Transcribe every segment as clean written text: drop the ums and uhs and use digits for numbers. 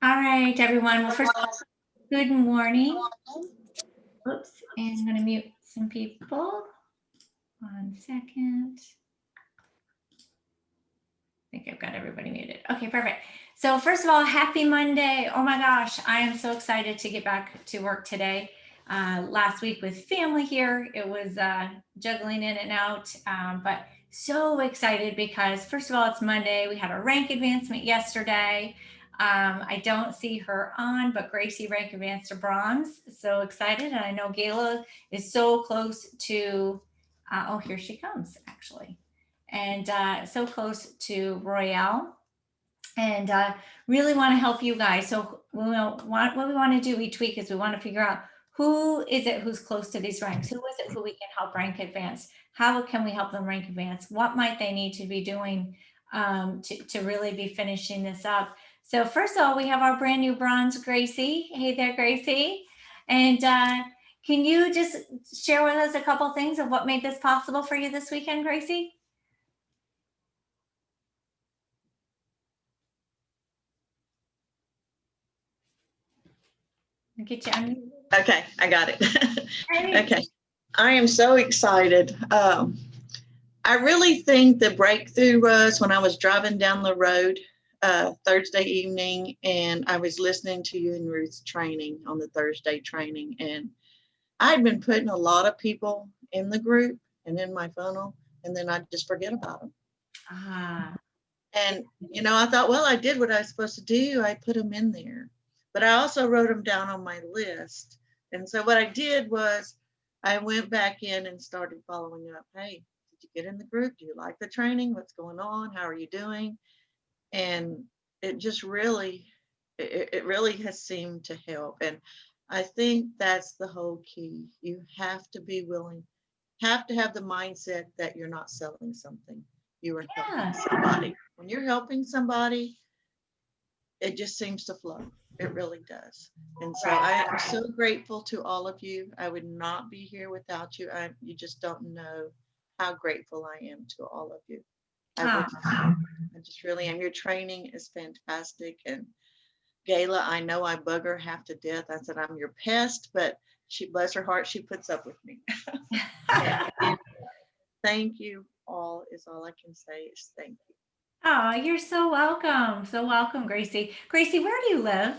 All right, everyone. Well, first of all, good morning. Oops, and I'm going to mute some people. 1 second. I think I've got everybody muted. Okay, perfect. So first of all, happy Monday. Oh my gosh, I am so excited to get back to work today. Last week with family here, it was juggling in and out, but so excited because first of all, it's Monday. We had a rank advancement yesterday. I don't see her on, but Gracie rank advanced to bronze. So excited. And I know Gayla is so close to, oh, here she comes actually. And so close to Royale, and really want to help you guys. So what we want to do each week is we want to figure out who is it who's close to these ranks, who is it who we can help rank advance, how can we help them rank advance, what might they need to be doing to really be finishing this up. So first of all, we have our brand new bronze Gracie. Hey there, Gracie. And can you just share with us a couple things of what made this possible for you this weekend, Gracie? Get you unmuted. Okay, I got it. Okay, I am so excited. I really think the breakthrough was when I was driving down the road Thursday evening, and I was listening to you and Ruth's training on the Thursday training, and I'd been putting a lot of people in the group and in my funnel, and then I just forget about them. And I thought, well, I did what I was supposed to do. I put them in there. But I also wrote them down on my list. And so what I did was I went back in and started following up. Hey, did you get in the group? Do you like the training? What's going on? How are you doing? And it just really, it really has seemed to help. And I think that's the whole key. You have to be willing, have to have the mindset that you're not selling something. You are helping somebody. When you're helping somebody, it just seems to flow. It really does. And so I am so grateful to all of you. I would not be here without you. You just don't know how grateful I am to all of you. I just really am. Your training is fantastic. And Gayla, I know I bug her half to death. I said, I'm your pest, but she, bless her heart, she puts up with me. Thank you all is all I can say is thank you. Oh, you're so welcome. So welcome, Gracie. Gracie, where do you live?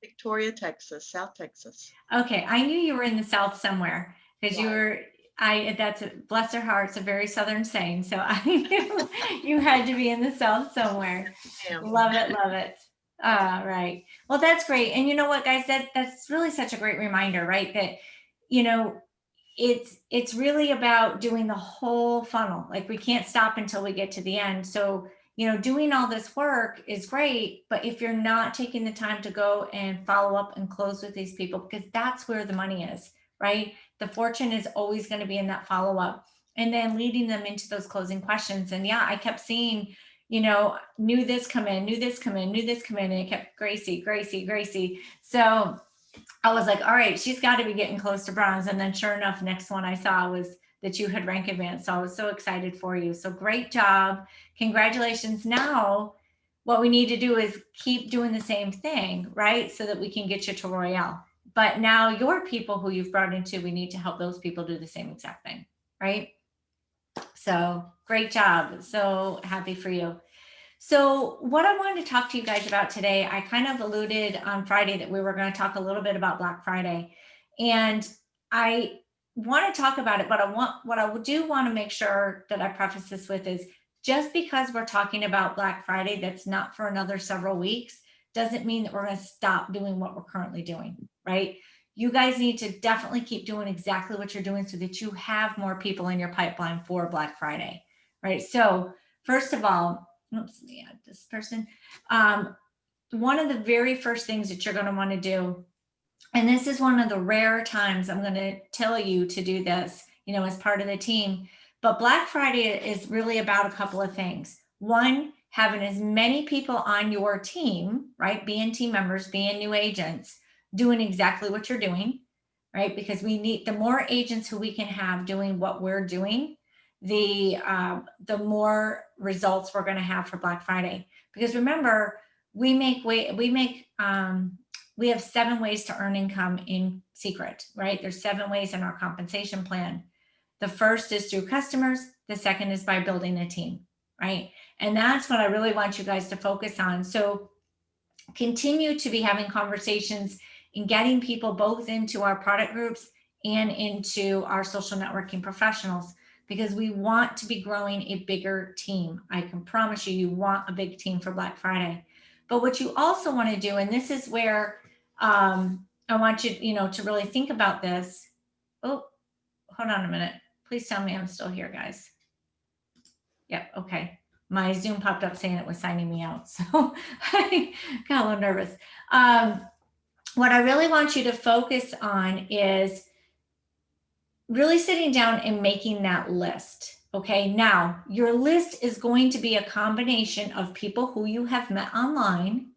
Victoria, Texas, South Texas. Okay, I knew you were in the South somewhere because you were. That's bless her heart. It's a very Southern saying, so I knew you had to be in the South somewhere. Love it, love it. Right. Well, that's great. And you know what, guys? That's really such a great reminder, right? That it's really about doing the whole funnel. Like we can't stop until we get to the end. So doing all this work is great, but if you're not taking the time to go and follow up and close with these people, because that's where the money is, right? The fortune is always going to be in that follow up and then leading them into those closing questions. And yeah, I kept seeing, knew this come in, knew this come in, knew this come in, and it kept Gracie, Gracie, Gracie. So I was like, all right, she's got to be getting close to bronze. And then sure enough, next one I saw was that you had rank advanced. So I was so excited for you. So great job. Congratulations. Now, what we need to do is keep doing the same thing, right? So that we can get you to Royale. But now your people who you've brought into, we need to help those people do the same exact thing, right? So great job. So happy for you. So what I wanted to talk to you guys about today, I kind of alluded on Friday that we were going to talk a little bit about Black Friday. And I want to talk about it, but what I do want to make sure that I preface this with is just because we're talking about Black Friday, that's not for another several weeks, doesn't mean that we're going to stop doing what we're currently doing, right? You guys need to definitely keep doing exactly what you're doing so that you have more people in your pipeline for Black Friday, right? So first of all, oops, let me add this person. One of the very first things that you're going to want to do, and this is one of the rare times I'm going to tell you to do this, as part of the team, but Black Friday is really about a couple of things. One, having as many people on your team, right? Being team members, being new agents, doing exactly what you're doing, right? Because we need the more agents who we can have doing what we're doing, the more results we're going to have for Black Friday. Because remember, we have 7 ways to earn income in Seacret, right? There's 7 ways in our compensation plan. The first is through customers. The second is by building a team, right? And that's what I really want you guys to focus on. So continue to be having conversations and getting people both into our product groups and into our social networking professionals, because we want to be growing a bigger team. I can promise you, you want a big team for Black Friday. But what you also want to do, and this is where I want you, to really think about this. Oh, hold on a minute. Please tell me I'm still here, guys. Yep. Okay. My Zoom popped up saying it was signing me out. So I got a little nervous. What I really want you to focus on is really sitting down and making that list. Okay. Now your list is going to be a combination of people who you have met online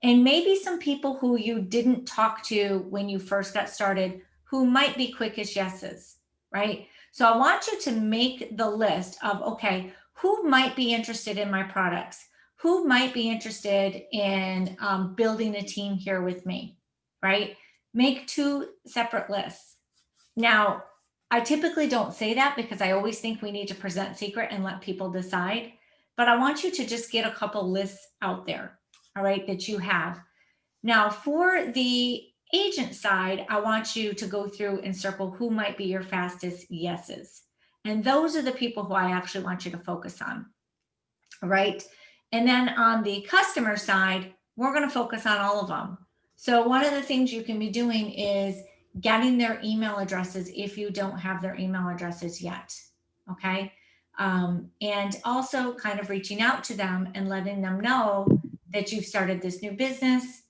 and maybe some people who you didn't talk to when you first got started, who might be quick as yeses, right? So I want you to make the list of, okay, who might be interested in my products? Who might be interested in building a team here with me, right? Make 2 separate lists. Now, I typically don't say that because I always think we need to present Seacret and let people decide, but I want you to just get a couple lists out there, all right, that you have. Now, for the agent side, I want you to go through and circle who might be your fastest yeses. And those are the people who I actually want you to focus on, all right? And then on the customer side, we're going to focus on all of them. So one of the things you can be doing is getting their email addresses if you don't have their email addresses yet, okay? And also kind of reaching out to them and letting them know that you've started this new business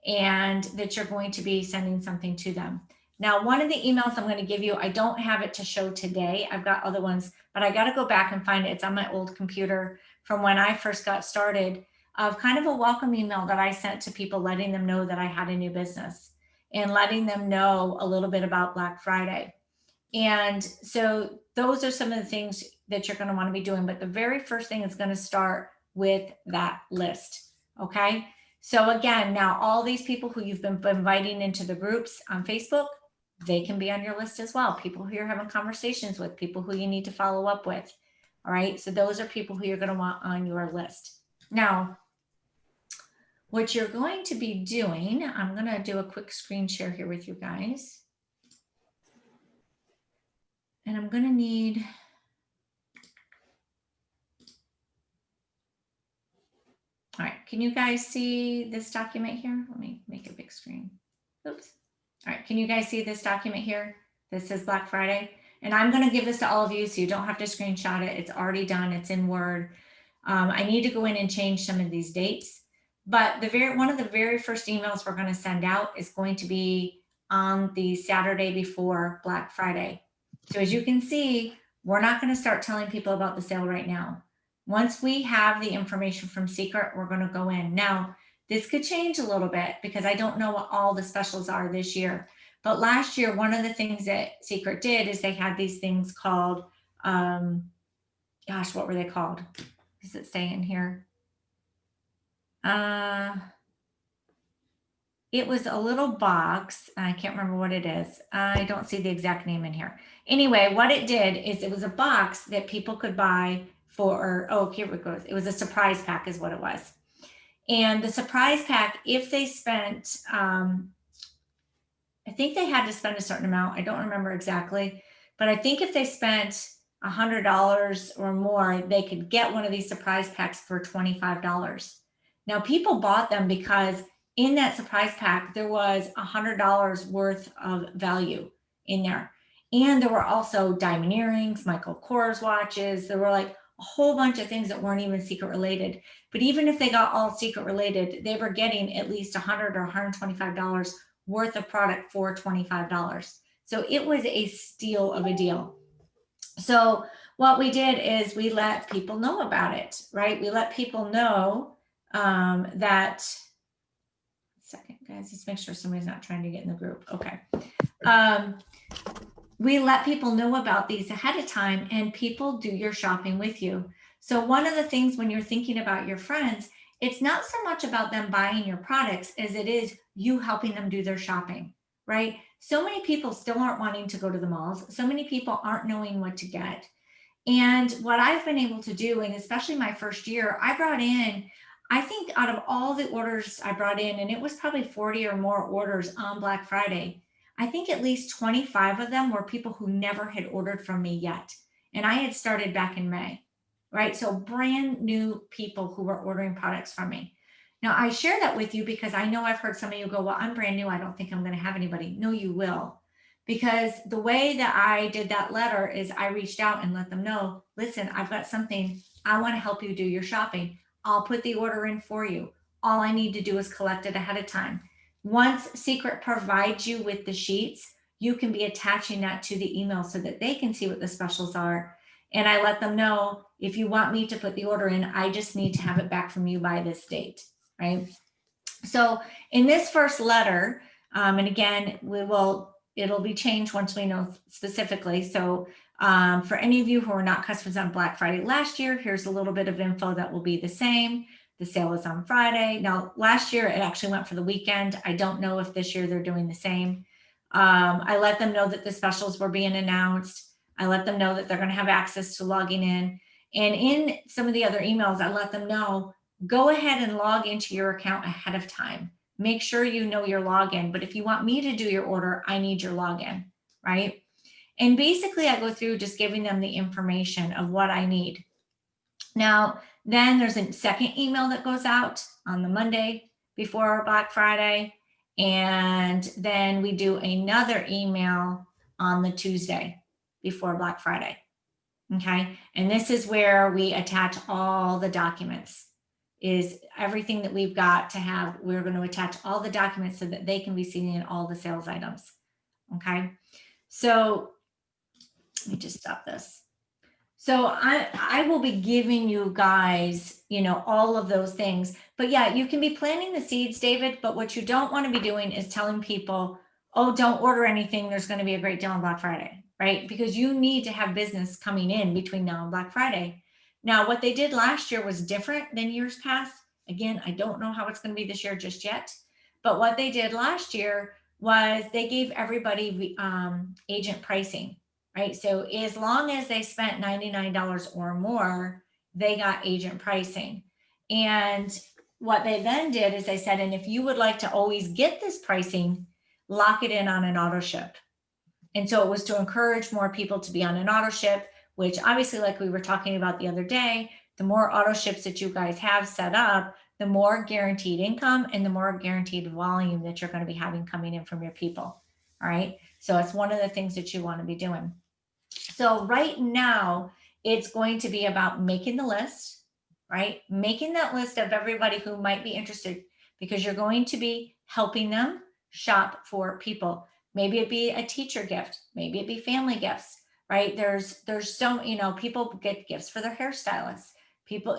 and that you're going to be sending something to them. Now, one of the emails I'm going to give you, I don't have it to show today. I've got other ones, but I got to go back and find it. It's on my old computer from when I first got started, of kind of a welcome email that I sent to people, letting them know that I had a new business and letting them know a little bit about Black Friday. And so those are some of the things that you're going to want to be doing. But the very first thing is going to start with that list. Okay. So again, now all these people who you've been inviting into the groups on Facebook, they can be on your list as well. People who you're having conversations with, people who you need to follow up with. All right. So those are people who you're going to want on your list. Now, what you're going to be doing, I'm going to do a quick screen share here with you guys. And I'm going to need, all right, can you guys see this document here? Let me make a big screen. Oops. All right, can you guys see this document here? This is Black Friday. And I'm going to give this to all of you so you don't have to screenshot it. It's already done. It's in Word. I need to go in and change some of these dates. But one of the very first emails we're going to send out is going to be on the Saturday before Black Friday. So as you can see, we're not going to start telling people about the sale right now. Once we have the information from Seacret, we're going to go in. Now, this could change a little bit because I don't know what all the specials are this year. But last year, one of the things that Seacret did is they had these things called, gosh, what were they called? Does it say in here? It was a little box. I can't remember what it is. I don't see the exact name in here. Anyway, what it did is it was a box that people could buy for, oh, here it goes. It was a surprise pack is what it was. And the surprise pack, if they spent, I think they had to spend a certain amount. I don't remember exactly, but I think if they spent $100 or more, they could get one of these surprise packs for $25. Now, people bought them because in that surprise pack, there was $100 worth of value in there. And there were also diamond earrings, Michael Kors watches. There were like a whole bunch of things that weren't even Seacret related. But even if they got all Seacret related, they were getting at least $100 or $125 worth of product for $25. So it was a steal of a deal. So what we did is we let people know about it, right? We let people know that, second, guys, just make sure somebody's not trying to get in the group. Okay. We let people know about these ahead of time and people do your shopping with you. So one of the things when you're thinking about your friends it's not so much about them buying your products as it is you helping them do their shopping, right? So many people still aren't wanting to go to the malls. So many people aren't knowing what to get. And what I've been able to do, and especially my first year, I brought in, I think out of all the orders I brought in, and it was probably 40 or more orders on Black Friday, I think at least 25 of them were people who never had ordered from me yet. And I had started back in May, right? So brand new people who were ordering products from me. Now, I share that with you because I know I've heard some of you go, well, I'm brand new. I don't think I'm going to have anybody. No, you will. Because the way that I did that letter is I reached out and let them know, listen, I've got something. I want to help you do your shopping. I'll put the order in for you. All I need to do is collect it ahead of time. Once Seacret provides you with the sheets, you can be attaching that to the email so that they can see what the specials are. And I let them know, if you want me to put the order in, I just need to have it back from you by this date, right? So in this first letter, and again, it'll be changed once we know specifically. So for any of you who are not customers on Black Friday last year, here's a little bit of info that will be the same. The sale is on Friday. Now, last year, it actually went for the weekend. I don't know if this year they're doing the same. I let them know that the specials were being announced. I let them know that they're going to have access to logging in. And in some of the other emails, I let them know, go ahead and log into your account ahead of time. Make sure you know your login. But if you want me to do your order, I need your login, right? And basically, I go through just giving them the information of what I need. Now, then there's a second email that goes out on the Monday before Black Friday. And then we do another email on the Tuesday before Black Friday. Okay. And this is where we attach all the documents, is everything that we've got to have. We're going to attach all the documents so that they can be seeing all the sales items. Okay. So let me just stop this. So I will be giving you guys, all of those things. But yeah, you can be planting the seeds, David, but what you don't want to be doing is telling people, oh, don't order anything. There's going to be a great deal on Black Friday, right? Because you need to have business coming in between now and Black Friday. Now, what they did last year was different than years past. Again, I don't know how it's going to be this year just yet. But what they did last year was they gave everybody agent pricing. Right. So as long as they spent $99 or more, they got agent pricing. And what they then did is they said, and if you would like to always get this pricing, lock it in on an auto ship. And so it was to encourage more people to be on an auto ship, which obviously, like we were talking about the other day, the more auto ships that you guys have set up, the more guaranteed income and the more guaranteed volume that you're going to be having coming in from your people. All right. So it's one of the things that you want to be doing. So right now, it's going to be about making the list, right? Making that list of everybody who might be interested, because you're going to be helping them shop for people. Maybe it be a teacher gift, maybe it be family gifts, right? There's so, people get gifts for their hairstylists. People,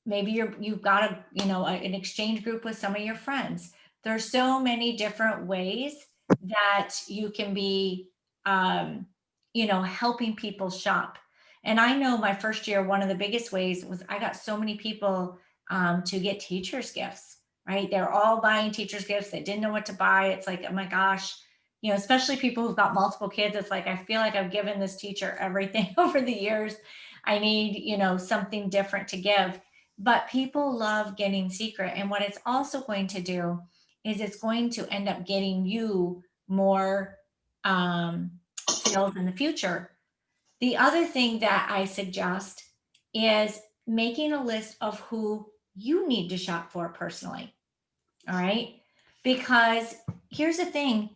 maybe you've got an exchange group with some of your friends. There's so many different ways that you can be helping people shop. And I know my first year, one of the biggest ways was I got so many people to get teachers gifts, right? They're all buying teachers gifts. They didn't know what to buy. It's like, oh my gosh, especially people who've got multiple kids. It's like, I feel like I've given this teacher everything over the years. I need, something different to give. But people love getting Seacret. And what it's also going to do is it's going to end up getting you more sales in the future. The other thing that I suggest is making a list of who you need to shop for personally. All right. Because here's the thing.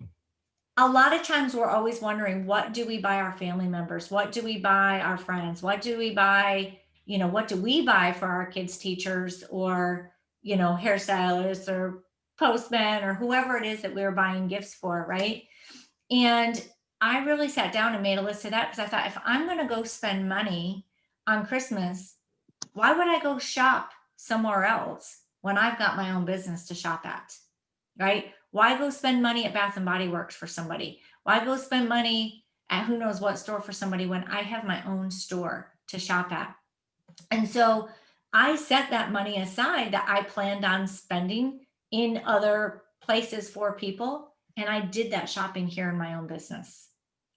A lot of times we're always wondering, what do we buy our family members? What do we buy our friends? What do we buy? What do we buy for our kids' teachers or, hairstylists or postmen or whoever it is that we're buying gifts for, right? And I really sat down and made a list of that because I thought, if I'm going to go spend money on Christmas, why would I go shop somewhere else when I've got my own business to shop at, right? Why go spend money at Bath and Body Works for somebody? Why go spend money at who knows what store for somebody when I have my own store to shop at? And so I set that money aside that I planned on spending in other places for people. And I did that shopping here in my own business.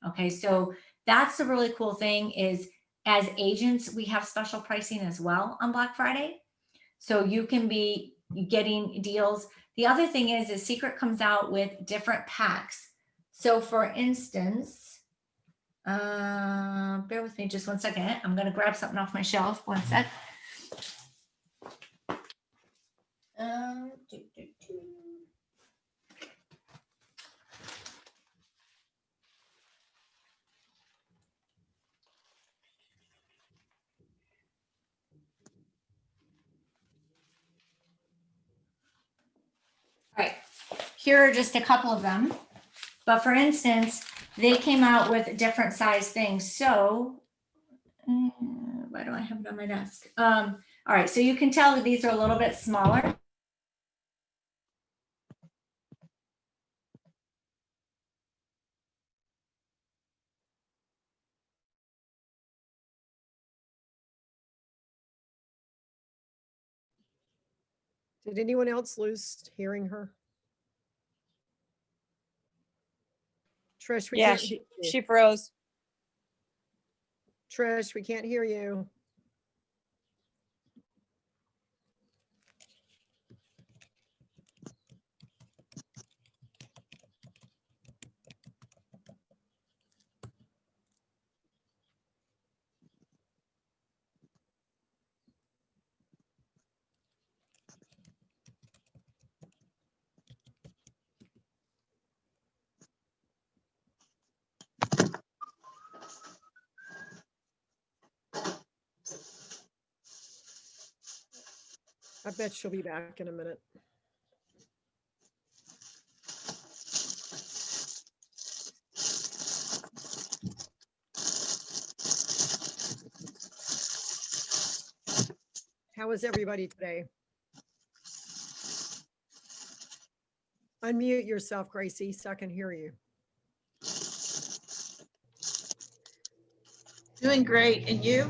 Okay. So that's the really cool thing is as agents, we have special pricing as well on Black Friday. So you can be getting deals. The other thing is Seacret comes out with different packs. So for instance, bear with me just 1 second. I'm going to grab something off my shelf. 1 sec. Do, do, do. All right, here are just a couple of them. But for instance, they came out with different size things. So why do I have it on my desk? All right, so you can tell that these are a little bit smaller. Did anyone else lose hearing her? Trish, we Yeah, can't hear you. she froze. Trish, we can't hear you. I bet she'll be back in a minute. How is everybody today? Unmute yourself, Gracie, so I can hear you. Doing great. And you?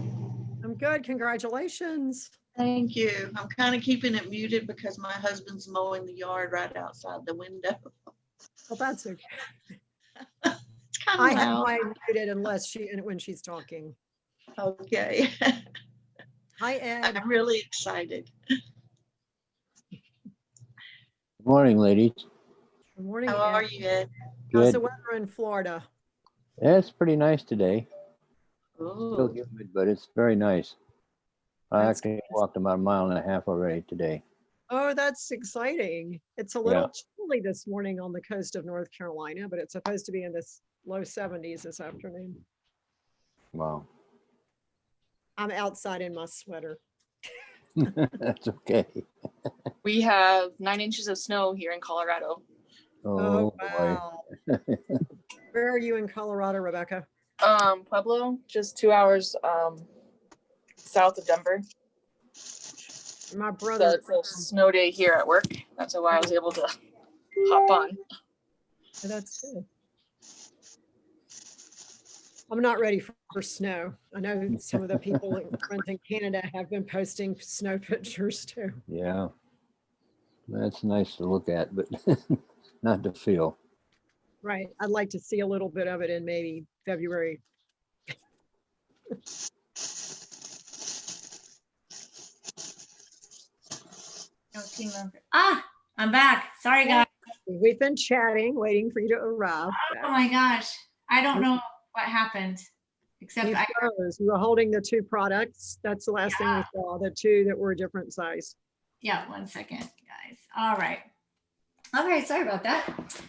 I'm good. Congratulations. Thank you. I'm kind of keeping it muted because my husband's mowing the yard right outside the window. Well, that's okay. It's kind I of have loud. mine muted unless when she's talking. Okay. Hi, Ed. I'm really excited. Good morning, ladies. Good morning, How Ed. are you, Ed? How's the Good. weather in Florida? Yeah, it's pretty nice today. Still Ooh, humid, but it's very nice. I That's actually good. walked about 1.5 miles already today. Oh, that's exciting. It's a little chilly this morning on the coast of North Carolina, but it's supposed to be in this low 70s this afternoon. Wow. I'm outside in my sweater. That's okay. We have 9 inches of snow here in Colorado. Oh, boy. Wow. Where are you in Colorado, Rebecca? Pueblo, just 2 hours south of Denver. My So brother. it's a snow day here at work. That's why I was able to hop on. That's good. I'm not ready for snow. I know some of the people in Canada have been posting snow pictures too. Yeah. That's nice to look at, but not to feel. Right. I'd like to see a little bit of it in maybe February. No team member. Ah, I'm back. Sorry, guys. We've been chatting, waiting for you to arrive. Oh my gosh. I don't know what happened. Except You I froze. You were holding the two products. That's the last thing we saw, the two that were a different size. yeah, 1 second, guys. All right. All right, sorry about that.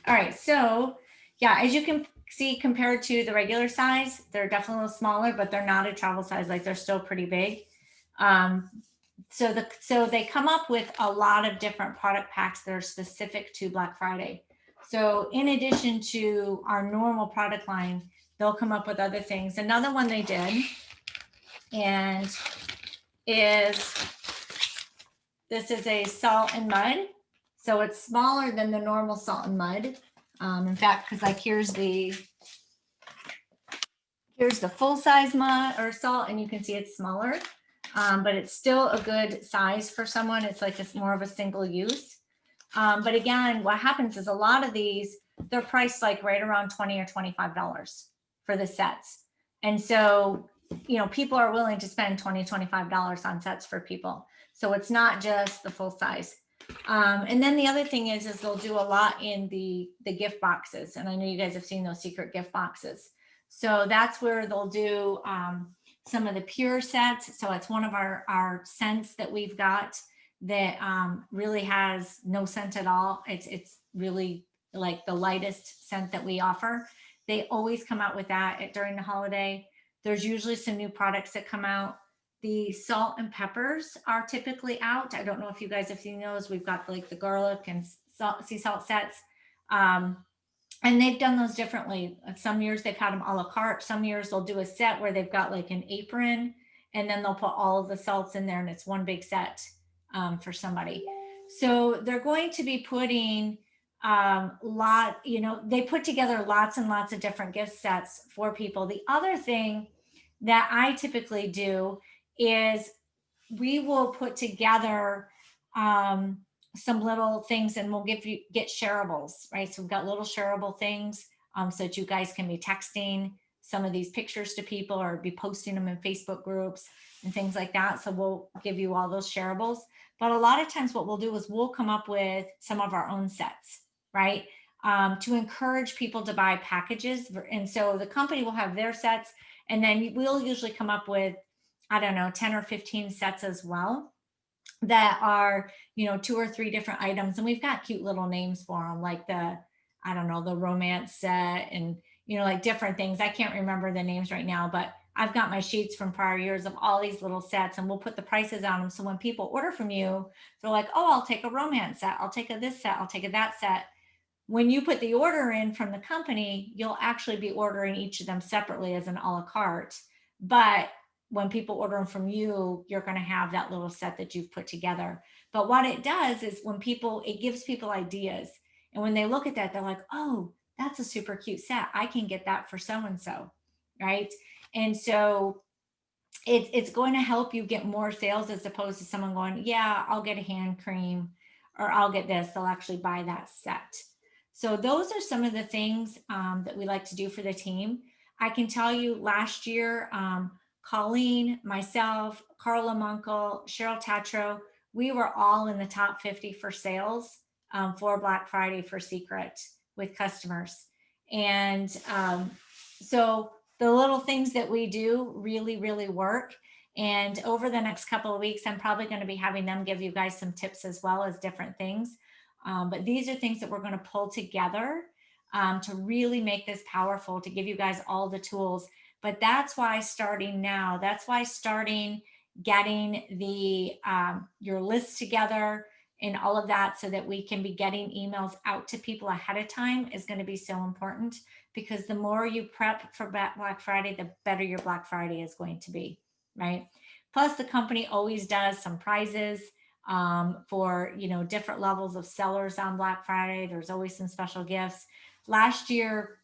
All right, so yeah, as you can see, compared to the regular size, they're definitely a little smaller, but they're not a travel size, like they're still pretty big. So they come up with a lot of different product packs that are specific to Black Friday. So in addition to our normal product line, they'll come up with other things. Another one they did and this is a salt and mud. So it's smaller than the normal salt and mud. In fact, because like here's the full size mud or salt, and you can see it's smaller. but it's still a good size for someone. It's like it's more of a single use. But again, what happens is a lot of these, they're priced like right around $20 or $25 for the sets. And so, people are willing to spend $20, $25 on sets for people. So it's not just the full size. And then the other thing is they'll do a lot in the gift boxes. And I know you guys have seen those secret gift boxes. So that's where they'll do some of the pure sets. So it's one of our scents that we've got that really has no scent at all. It's really like the lightest scent that we offer. They always come out with that during the holiday. There's usually some new products that come out. The salt and peppers are typically out. I don't know if you guys have seen those. We've got like the garlic and sea salt sets. And they've done those differently. Some years they've had them a la carte. Some years they'll do a set where they've got like an apron and then they'll put all of the salts in there and it's one big set for somebody. So they're going to be putting they put together lots and lots of different gift sets for people. The other thing that I typically do is we will put together some little things and we'll get shareables, right? So we've got little shareable things so that you guys can be texting some of these pictures to people or be posting them in Facebook groups and things like that. So we'll give you all those shareables. But a lot of times what we'll do is we'll come up with some of our own sets, right? To encourage people to buy packages. And so the company will have their sets and then we'll usually come up with, I don't know, 10 or 15 sets as well that are, 2 or 3 different items. And we've got cute little names for them, like the romance set and, like different things. I can't remember the names right now, but I've got my sheets from prior years of all these little sets and we'll put the prices on them. So when people order from you, they're like, oh, I'll take a romance set. I'll take this set. I'll take that set. When you put the order in from the company, you'll actually be ordering each of them separately as an a la carte. But when people order them from you, you're going to have that little set that you've put together. But what it does is it gives people ideas. And when they look at that, they're like, oh, that's a super cute set. I can get that for so-and-so, right? And so it's going to help you get more sales as opposed to someone going, yeah, I'll get a hand cream or I'll get this. They'll actually buy that set. So those are some of the things that we like to do for the team. I can tell you last year, Colleen, myself, Carla Munkel, Cheryl Tatro, we were all in the top 50 for sales for Black Friday for Seacret with customers. And so the little things that we do really, really work. And over the next couple of weeks, I'm probably going to be having them give you guys some tips as well as different things. But these are things that we're going to pull together to really make this powerful, to give you guys all the tools. But that's why starting now, getting the your list together and all of that so that we can be getting emails out to people ahead of time is going to be so important, because the more you prep for Black Friday, the better your Black Friday is going to be, right? Plus the company always does some prizes for, different levels of sellers on Black Friday. There's always some special gifts. Last year,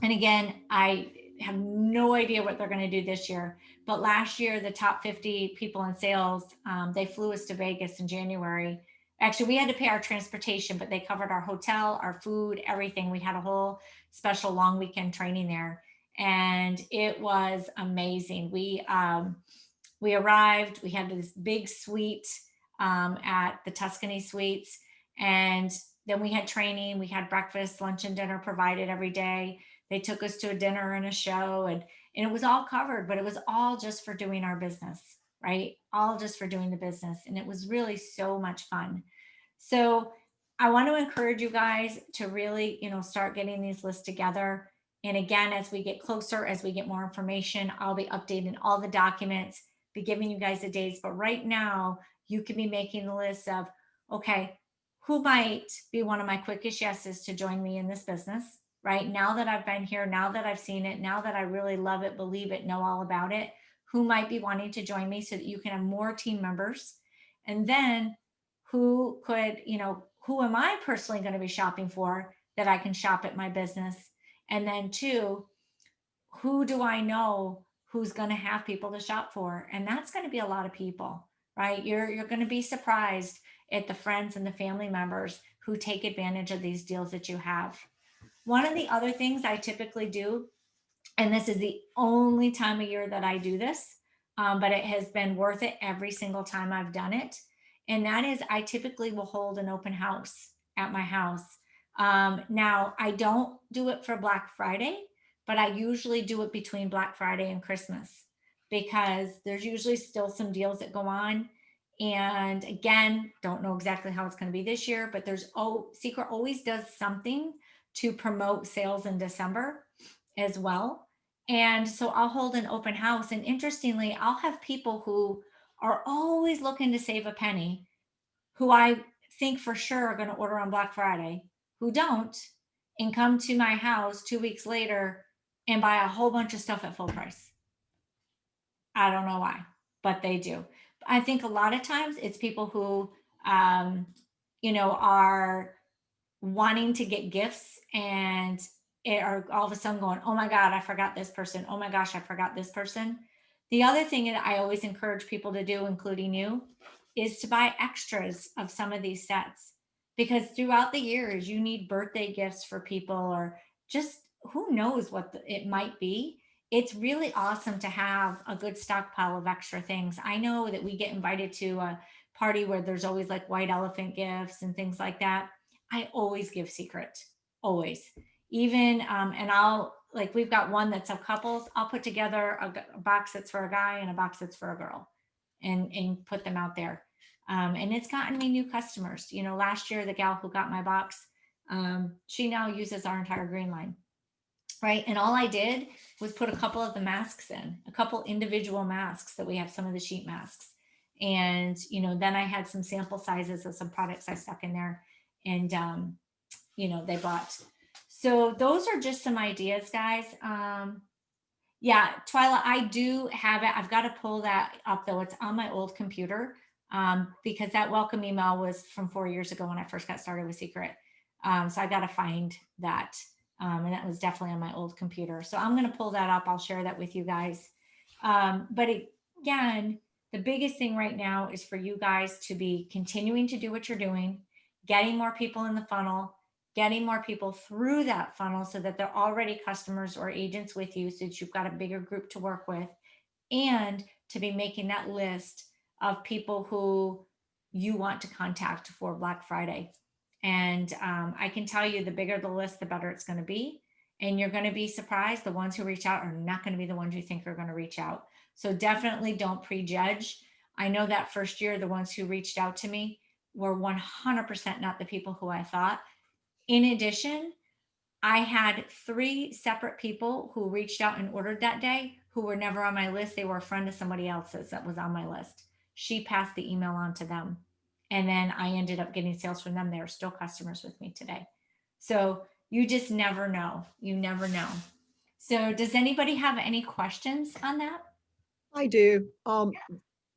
and again, I have no idea what they're going to do this year, but last year, the top 50 people in sales, they flew us to Vegas in January. Actually, we had to pay our transportation, but they covered our hotel, our food, everything. We had a whole special long weekend training there, and it was amazing. We arrived, we had this big suite at the Tuscany Suites, and then we had training, we had breakfast, lunch, and dinner provided every day. They took us to a dinner and a show, and it was all covered, but it was all just for doing our business, right? All just for doing the business. And it was really so much fun. So I want to encourage you guys to really, start getting these lists together. And again, as we get closer, as we get more information, I'll be updating all the documents, be giving you guys the dates. But right now, you can be making the list of, okay, who might be one of my quickest yeses to join me in this business, right? Now that I've been here, now that I've seen it, now that I really love it, believe it, know all about it, who might be wanting to join me so that you can have more team members? And then who could, who am I personally going to be shopping for that I can shop at my business? And then 2, who do I know who's going to have people to shop for. And that's going to be a lot of people, right? You're going to be surprised at the friends and the family members who take advantage of these deals that you have. One of the other things I typically do, and this is the only time of year that I do this, but it has been worth it every single time I've done it. And that is, I typically will hold an open house at my house. Now, I don't do it for Black Friday, but I usually do it between Black Friday and Christmas because there's usually still some deals that go on. And again, don't know exactly how it's going to be this year, but Seacret always does something to promote sales in December as well. And so I'll hold an open house. And interestingly, I'll have people who are always looking to save a penny, who I think for sure are going to order on Black Friday, who don't, and come to my house 2 weeks later and buy a whole bunch of stuff at full price. I don't know why, but they do. I think a lot of times it's people who, are wanting to get gifts and are all of a sudden going, oh my God, I forgot this person. Oh my gosh, I forgot this person. The other thing that I always encourage people to do, including you, is to buy extras of some of these sets, because throughout the years you need birthday gifts for people, or just who knows what it might be. It's really awesome to have a good stockpile of extra things. I know that we get invited to a party where there's always like white elephant gifts and things like that. I always give Seacret, always. Even, and I'll, like, we've got one that's of couples. I'll put together a box that's for a guy and a box that's for a girl, and put them out there. And it's gotten me new customers. Last year, the gal who got my box, she now uses our entire green line. Right. And all I did was put a couple of the masks in, a couple individual masks that we have, some of the sheet masks. And, then I had some sample sizes of some products I stuck in there, and, they bought. So those are just some ideas, guys. Yeah, Twyla, I do have it. I've got to pull that up though. It's on my old computer, because that welcome email was from 4 years ago when I first got started with Seacret. So I got to find that. And that was definitely on my old computer. So I'm going to pull that up. I'll share that with you guys. But again, the biggest thing right now is for you guys to be continuing to do what you're doing, getting more people in the funnel, getting more people through that funnel so that they're already customers or agents with you, so that you've got a bigger group to work with, and to be making that list of people who you want to contact for Black Friday. And I can tell you, the bigger the list, the better it's going to be. And you're going to be surprised. The ones who reach out are not going to be the ones you think are going to reach out. So definitely don't prejudge. I know that first year, the ones who reached out to me were 100% not the people who I thought. In addition, I had 3 separate people who reached out and ordered that day who were never on my list. They were a friend of somebody else's that was on my list. She passed the email on to them. And then I ended up getting sales from them. They're still customers with me today. So you just never know. You never know. So does anybody have any questions on that? I do.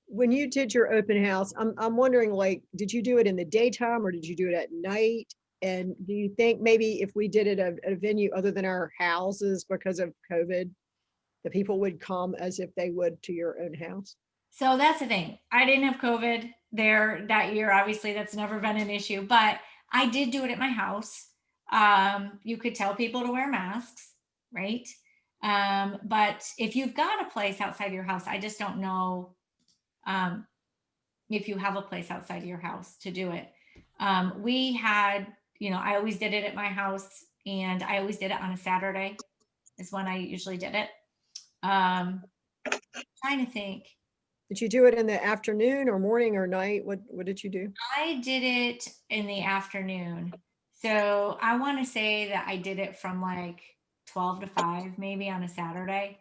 When you did your open house, I'm wondering, like, did you do it in the daytime or did you do it at night? And do you think maybe if we did it at a venue other than our houses because of COVID, the people would come as if they would to your own house? So that's the thing. I didn't have COVID there that year. Obviously, that's never been an issue, but I did do it at my house. You could tell people to wear masks, right? But if you've got a place outside your house, I just don't know if you have a place outside your house to do it. We had, I always did it at my house, and I always did it on a Saturday is when I usually did it. Trying to think. Did you do it in the afternoon or morning or night? What did you do? I did it in the afternoon. So I want to say that I did it from like 12 to 5, maybe on a Saturday.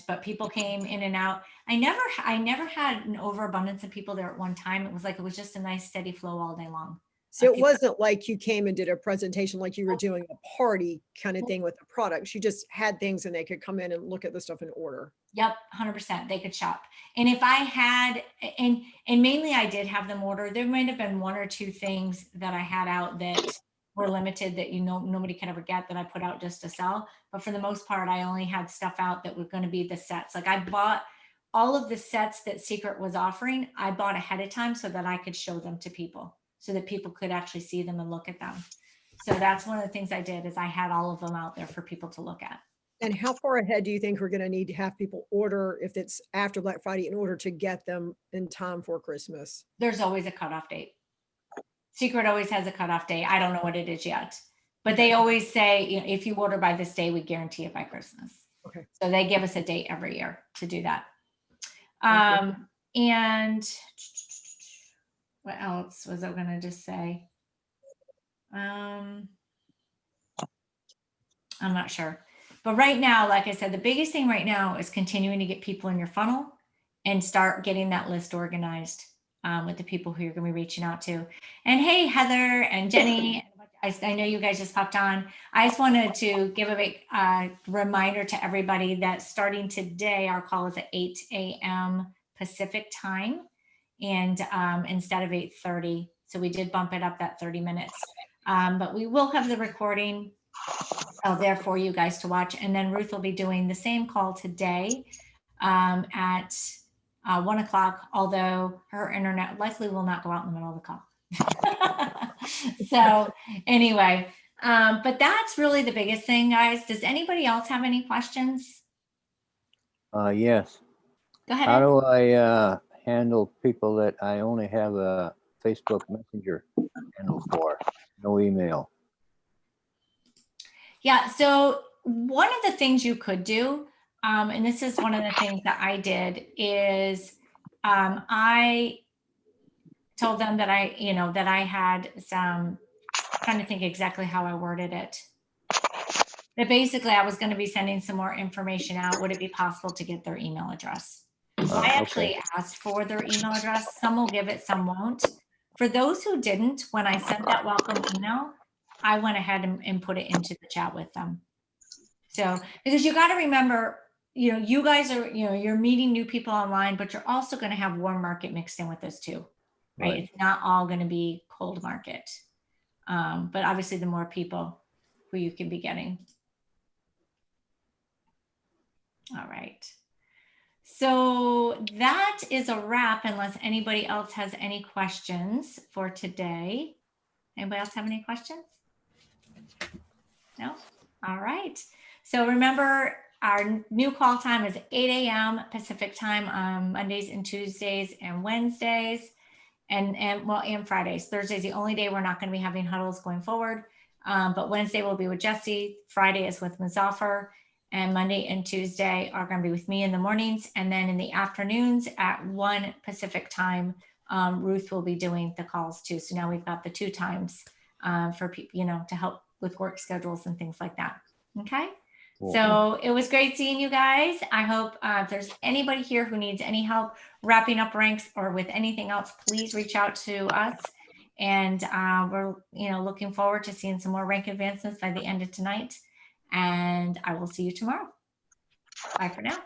But people came in and out. I never had an overabundance of people there at one time. It was just a nice steady flow all day long. So it wasn't like you came and did a presentation like you were doing a party kind of thing with the products. You just had things and they could come in and look at the stuff and order. Yep, 100%. They could shop. And if I had, and mainly I did have them order, there might have been 1 or 2 things that I had out that were limited that, nobody could ever get, that I put out just to sell. But for the most part, I only had stuff out that were going to be the sets. Like I bought all of the sets that Seacret was offering. I bought ahead of time so that I could show them to people, so that people could actually see them and look at them. So that's one of the things I did, is I had all of them out there for people to look at. And how far ahead do you think we're going to need to have people order if it's after Black Friday in order to get them in time for Christmas? There's always a cutoff date. Seacret always has a cutoff date. I don't know what it is yet, but they always say, if you order by this day, we guarantee it by Christmas. Okay. So they give us a date every year to do that. Okay. And what else was I going to just say? I'm not sure. But right now, like I said, the biggest thing right now is continuing to get people in your funnel and start getting that list organized with the people who you're going to be reaching out to. And hey, Heather and Jenny, I know you guys just popped on. I just wanted to give a big reminder to everybody that starting today, our call is at 8 a.m. Pacific time, and instead of 8:30. So we did bump it up that 30 minutes. But we will have the recording out there for you guys to watch. And then Ruth will be doing the same call today at 1 o'clock, although her internet likely will not go out in the middle of the call. So anyway, but that's really the biggest thing, guys. Does anybody else have any questions? Yes. Go ahead. How do I handle people that I only have a Facebook Messenger handle for, no email? Yeah, so one of the things you could do, and this is one of the things that I did, is I told them that that I had some, trying to think exactly how I worded it. That basically I was going to be sending some more information out. Would it be possible to get their email address? So I actually asked for their email address. Some will give it, some won't. For those who didn't, when I sent that welcome email, I went ahead and put it into the chat with them. So, because you got to remember, you guys are, you're meeting new people online, but you're also going to have warm market mixed in with this too, right? It's not all going to be cold market. But obviously the more people who you can be getting. All right. So that is a wrap, unless anybody else has any questions for today. Anybody else have any questions? No? All right. So remember, our new call time is 8 a.m. Pacific time on Mondays and Tuesdays and Wednesdays, and Fridays. Thursday's the only day we're not going to be having huddles going forward. But Wednesday will be with Jesse. Friday is with Muzaffar. And Monday and Tuesday are going to be with me in the mornings. And then in the afternoons at 1 Pacific time, Ruth will be doing the calls too. So now we've got the 2 times for people, to help with work schedules and things like that. Okay. Cool. So it was great seeing you guys. I hope if there's anybody here who needs any help wrapping up ranks or with anything else, please reach out to us. And we're, looking forward to seeing some more rank advancements by the end of tonight. And I will see you tomorrow. Bye for now.